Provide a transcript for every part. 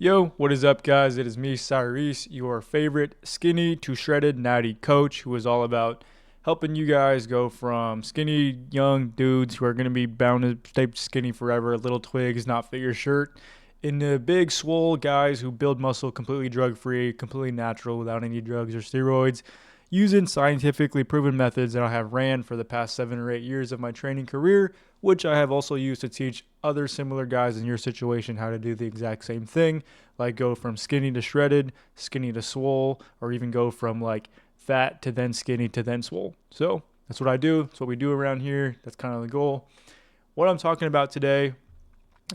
Yo, what is up, guys? It is me, Cyrus, your favorite skinny to shredded natty coach, who is all about helping you guys go from skinny young dudes who are going to be bound to stay skinny forever, little twigs, not fit your shirt, into big, swole guys who build muscle completely drug free, completely natural, without any drugs or steroids, using scientifically proven methods that I have ran for the past 7 or 8 years of my training career, which I have also used to teach other similar guys in your situation how to do the exact same thing, like go from skinny to shredded, skinny to swole, or even go from like fat to then skinny to then swole. So that's what I do. That's what we do around here. That's kind of the goal. What I'm talking about today,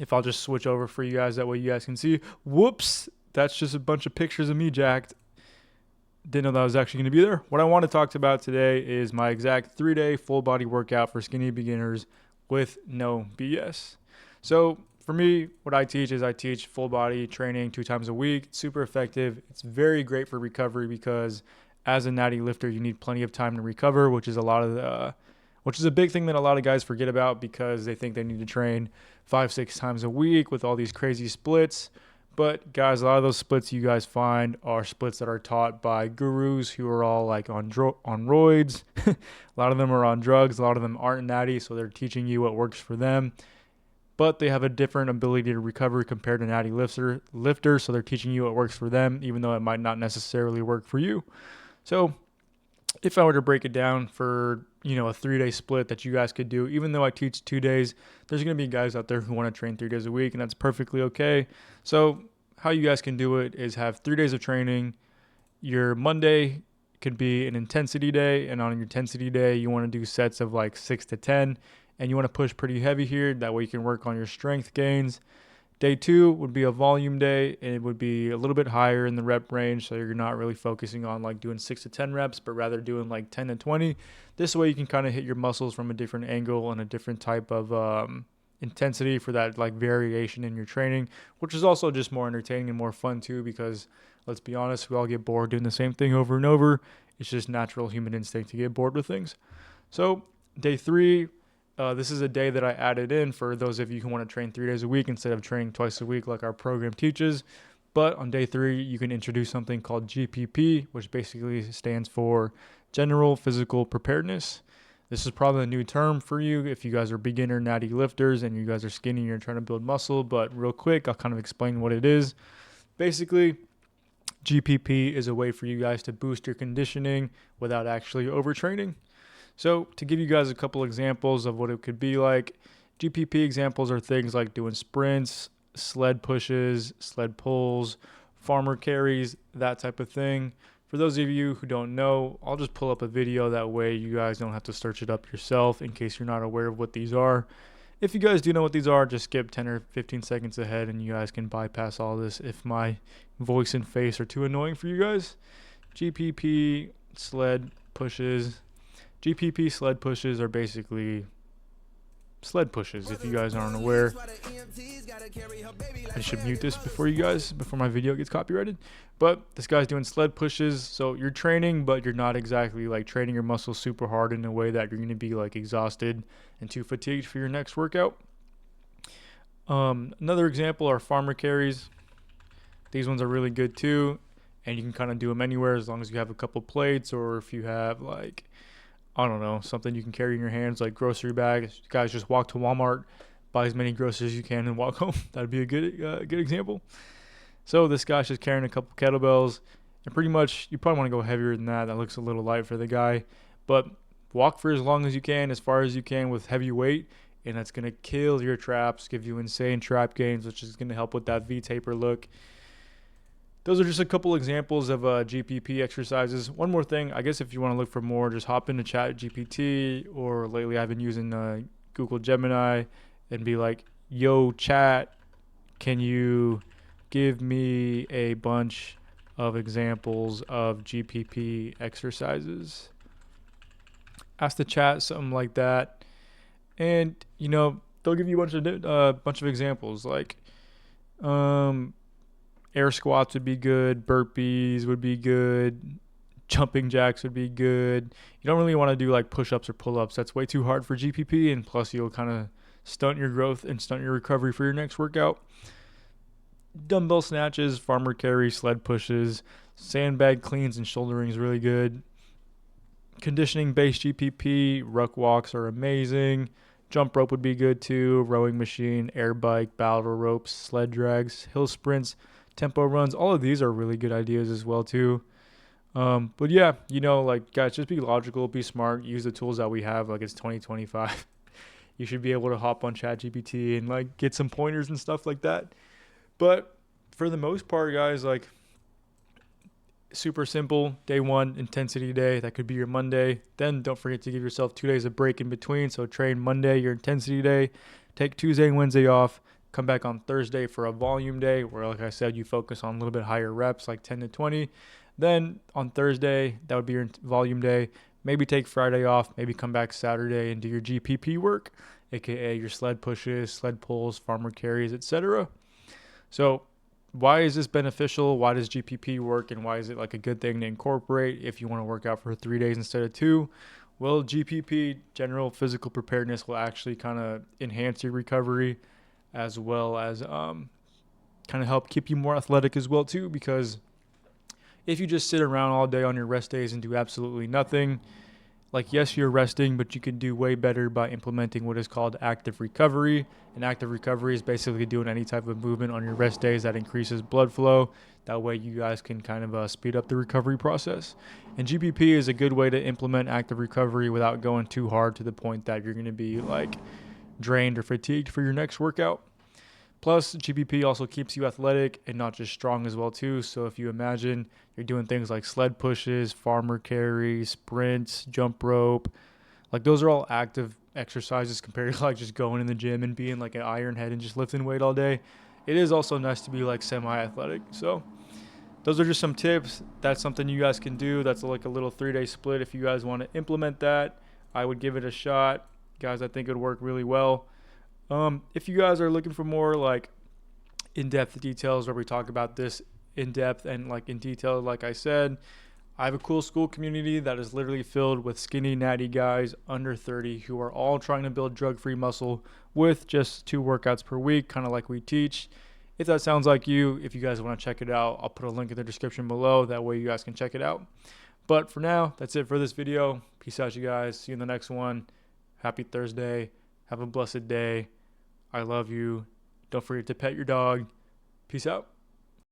if I'll just switch over for you guys, that way you guys can see. Whoops, that's just a bunch of pictures of me jacked. Didn't know that was actually going to be there. What I want to talk about today is my exact 3-day full body workout for skinny beginners with no BS. So for me, what I teach is I teach full body training 2 times a week. It's super effective. It's very great for recovery because as a natty lifter, you need plenty of time to recover, which is a big thing that a lot of guys forget about because they think they need to train 5, 6 times a week with all these crazy splits. But guys, a lot of those splits you guys find are splits that are taught by gurus who are all like on roids. A lot of them are on drugs. A lot of them aren't natty, so they're teaching you what works for them. But they have a different ability to recover compared to natty lifters, so they're teaching you what works for them, even though it might not necessarily work for you. So if I were to break it down for, a 3-day split that you guys could do, even though I teach 2 days, there's going to be guys out there who want to train 3 days a week, and that's perfectly okay. So how you guys can do it is have 3 days of training. Your Monday could be an intensity day, and on your intensity day, you want to do sets of like 6 to 10, and you want to push pretty heavy here. That way you can work on your strength gains. Day 2 would be a volume day, and it would be a little bit higher in the rep range, so you're not really focusing on like doing 6 to 10 reps, but rather doing like 10 to 20. This way you can kind of hit your muscles from a different angle and a different type of intensity for that like variation in your training, which is also just more entertaining and more fun too, because let's be honest, we all get bored doing the same thing over and over. It's just natural human instinct to get bored with things. So day 3, this is a day that I added in for those of you who want to train 3 days a week instead of training twice a week like our program teaches. But on day 3, you can introduce something called GPP, which basically stands for General Physical Preparedness. This is probably a new term for you if you guys are beginner natty lifters and you guys are skinny and you're trying to build muscle. But real quick, I'll kind of explain what it is. Basically, GPP is a way for you guys to boost your conditioning without actually overtraining. So to give you guys a couple examples of what it could be like, GPP examples are things like doing sprints, sled pushes, sled pulls, farmer carries, that type of thing. For those of you who don't know, I'll just pull up a video, that way you guys don't have to search it up yourself in case you're not aware of what these are. If you guys do know what these are, just skip 10 or 15 seconds ahead and you guys can bypass all this if my voice and face are too annoying for you guys. GPP sled pushes. GPP sled pushes are basically sled pushes, if you guys aren't aware. I should mute this before my video gets copyrighted. But this guy's doing sled pushes, so you're training, but you're not exactly like training your muscles super hard in a way that you're going to be like exhausted and too fatigued for your next workout. Another example are farmer carries. These ones are really good too, and you can kind of do them anywhere as long as you have a couple plates, or if you have like, I don't know, something you can carry in your hands like grocery bags. Guys, just walk to Walmart, buy as many groceries as you can, and walk home. That'd be a good example. So this guy's just carrying a couple kettlebells, and pretty much you probably want to go heavier than that. That looks a little light for the guy, but walk for as long as you can, as far as you can with heavy weight, and that's gonna kill your traps, give you insane trap gains, which is gonna help with that V-taper look. Those are just a couple examples of GPP exercises. One more thing, I guess if you want to look for more, just hop into ChatGPT, or lately I've been using Google Gemini and be like, yo, chat, can you give me a bunch of examples of GPP exercises? Ask the chat something like that, and they'll give you a bunch of examples like air squats would be good, burpees would be good, jumping jacks would be good. You don't really want to do like push-ups or pull-ups. That's way too hard for GPP, and plus you'll kind of stunt your growth and stunt your recovery for your next workout. dumbbell snatches, farmer carry, sled pushes, sandbag cleans and shouldering is really good. Conditioning based GPP, ruck walks are amazing. Jump rope would be good too. Rowing machine, air bike, battle ropes, sled drags, hill sprints, tempo runs. All of these are really good ideas as well too. But yeah, like guys, just be logical, be smart, use the tools that we have. Like it's 2025. You should be able to hop on ChatGPT and like get some pointers and stuff like that. But for the most part, guys, like super simple. Day one, intensity day. That could be your Monday. Then don't forget to give yourself 2 days of break in between. So train Monday, your intensity day. Take Tuesday and Wednesday off. Come back on Thursday for a volume day where, like I said, you focus on a little bit higher reps, like 10 to 20. Then on Thursday, that would be your volume day. Maybe take Friday off. Maybe come back Saturday and do your GPP work, aka your sled pushes, sled pulls, farmer carries, etc. So why is this beneficial? Why does GPP work? And why is it like a good thing to incorporate if you want to work out for 3 days instead of 2? Well, GPP, general physical preparedness, will actually kind of enhance your recovery as well as kind of help keep you more athletic as well too, because if you just sit around all day on your rest days and do absolutely nothing, like yes, you're resting, but you can do way better by implementing what is called active recovery. And active recovery is basically doing any type of movement on your rest days that increases blood flow. That way you guys can kind of speed up the recovery process. And GPP is a good way to implement active recovery without going too hard to the point that you're going to be like drained or fatigued for your next workout. Plus, GPP also keeps you athletic and not just strong as well too. So if you imagine you're doing things like sled pushes, farmer carry, sprints, jump rope, like those are all active exercises compared to like just going in the gym and being like an iron head and just lifting weight all day. It is also nice to be like semi-athletic. So those are just some tips. That's something you guys can do. That's like a little 3-day split. If you guys want to implement that, I would give it a shot. Guys, I think it would work really well. If you guys are looking for more like in-depth details where we talk about this in depth and like in detail, like I said, I have a cool school community that is literally filled with skinny, natty guys under 30 who are all trying to build drug-free muscle with just 2 workouts per week, kind of like we teach. If that sounds like you, if you guys want to check it out, I'll put a link in the description below. That way you guys can check it out. But for now, that's it for this video. Peace out, you guys. See you in the next one. Happy Thursday. Have a blessed day. I love you. Don't forget to pet your dog. Peace out.